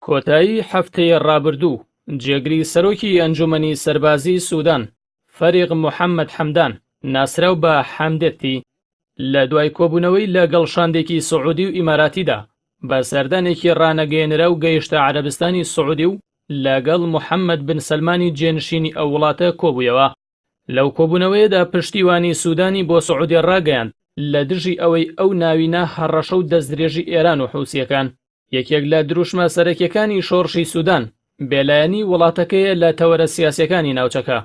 کۆتایی هەفتەی ڕابردوو جێگری سەرۆکی ئەنجومەنی سەربازی سوودان فەریق محەممەد حەمدان ناسراو بە حەمدەتی لە دوای کۆبوونەوەی لەگەڵ شاندێکی سعودی و ئیماراتیدا بە سەردانێکی ڕانەگەێنرا و گەیشتە عەرەبستانی سعودی و لەگەڵ محەممەد بن سەلمانی جێنشینی ئەو وڵاتە کۆبوویەوە. لەو کۆبوونەوەیەدا پشتیوانی سوودانی بۆ سعودی ڕاگەیاند لە دژی ئەوەی ئەو ناوینە هەڕەشە و دەستدرێژی ئێران و حوسیەکان. یەکێک لە دروشمە سەرەکیەکانی شۆڕشی سوودان بێلایەنی وڵاتەکەیە لە تەوەرە سیاسیەکانی ناوچەکە،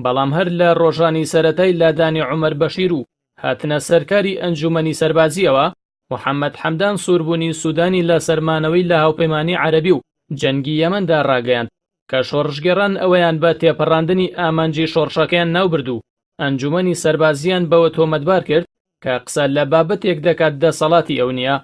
بەڵام هەر لە ڕۆژانی سەرەتای لادانی عومەر بەشیر و هاتنە سەرکاری ئەنجومەنی سەربازیەوە محەممەد حەمدان سووربوونی سوودانی لە سەرمانەوەی لە هاوپەیمانی عەرەبی و جەنگی یەمەندا ڕاگەیاند کە شۆڕشگێڕان ئەوەیان بە تێپەڕاندنی ئامانجی شۆڕشەکەیان ناوبردو. ئەنجومەنی سەربازیان بەوە تۆمەتبار کرد کە قسە لە بابەتێک دەکات دەسەڵاتی ئەو نییە.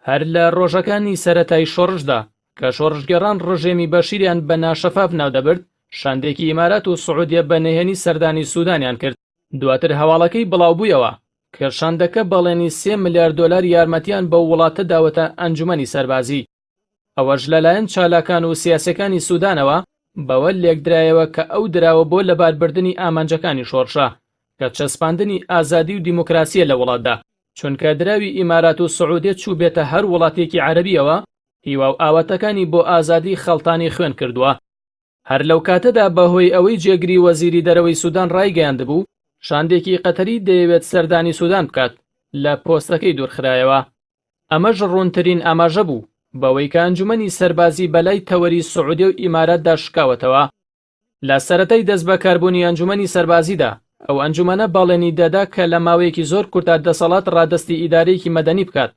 هەر لە ڕۆژەکانی سەرەتای شۆڕشدا کە شۆڕشگێڕان ڕژێمی بەشیریان بە ناشەفاف ناودەبرد، شاندێکی ئیمارات و سعودیە بە نهێنی سەردانی سوودانیان کرد. دواتر هەواڵەکەی بڵاوبوویەوە کە شاندەکە بەڵێنی 3 ملیار دۆلار یارمەتیان بە وڵاتە داوەتە ئەنجومەنی سەربازی. ئەوەش لەلایەن چالاکان و سیاسەکانی سوودانەوە بەوە لێکدرایەوە کە ئەو دراوە بۆ لەباربردنی ئامانجەکانی شۆڕشە کە چەسپاندنی ئازادی و دیموکراسیە لە وڵاتدا، چونکە دراوی ئیمارات و سعودێت چوو بێتە هەر وڵاتێکی عەرەبیەوە هیوا و ئاواتەکانی بۆ ئازادی خەڵتانی خوێن کردووە. هەر لەو کاتەدا بەهۆی ئەوەی جێگری وەزیری دەرەوەی سوودان ڕایگەیاندبوو شاندێکی قەتەری دەیەوێت سەردانی سوودان بکات لە پۆستەکەی دوورخرایەوە. ئەمەش ڕوونترین ئاماژە بوو بەوەی کە ئەنجومەنی سەربازی بەلای تەوەری سعودی و ئیماراتدا شکاوەتەوە. لە سەرەتای دەست بەکاربوونی ئەنجومەنی سەربازیدا ئەو ئەنجومەنە باڵێنی دەدا کە لە ماوەیەکی زۆر کورتدا دەسەڵات ڕادستی ئیدارەیەکی مەدەنی بکات،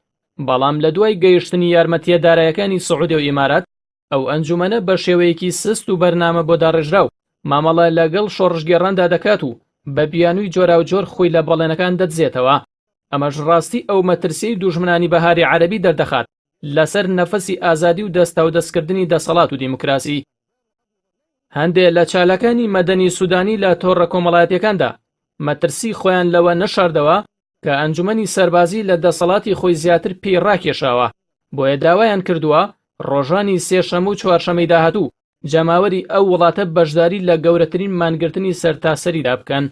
بەڵام لە دوای گەیشتنی یارمەتیە دارایەکانی سعودی و ئیمارات ئەو ئەنجومەنە بە شێوەیەکی سست و بەرنامە بۆ داڕێژرا و مامەڵە لەگەڵ شۆڕشگێڕاندا دەکات و بە بیانووی جۆراوجۆر خۆی لە بەڵێنەکان دەدزێتەوە. ئەمەش ڕاستی ئەو مەترسیی دوژمنانی بەهاری عەرەبی دەردەخات لەسەر نەفەسی ئازادی و دەستە و دەستکردنی دەسەڵات و دیموکراسی. هەندێک لە چالەکانی مەدەنی سوودانی لە تۆڕە کۆمەڵایەتیەکاندا مەترسی خۆیان لەوە نەشاردەوە کە ئەنجومەنی سەربازی لە دەسەڵاتی خۆی زیاتر پێی ڕاکێشاوە، بۆیە داوایان کردووە ڕۆژانی سێشەمە و چوارشەمەی داهاتوو جەماوەری ئەو وڵاتە بەشداری لە گەورەترین مانگرتنی سەرتاسەریدا بکەن.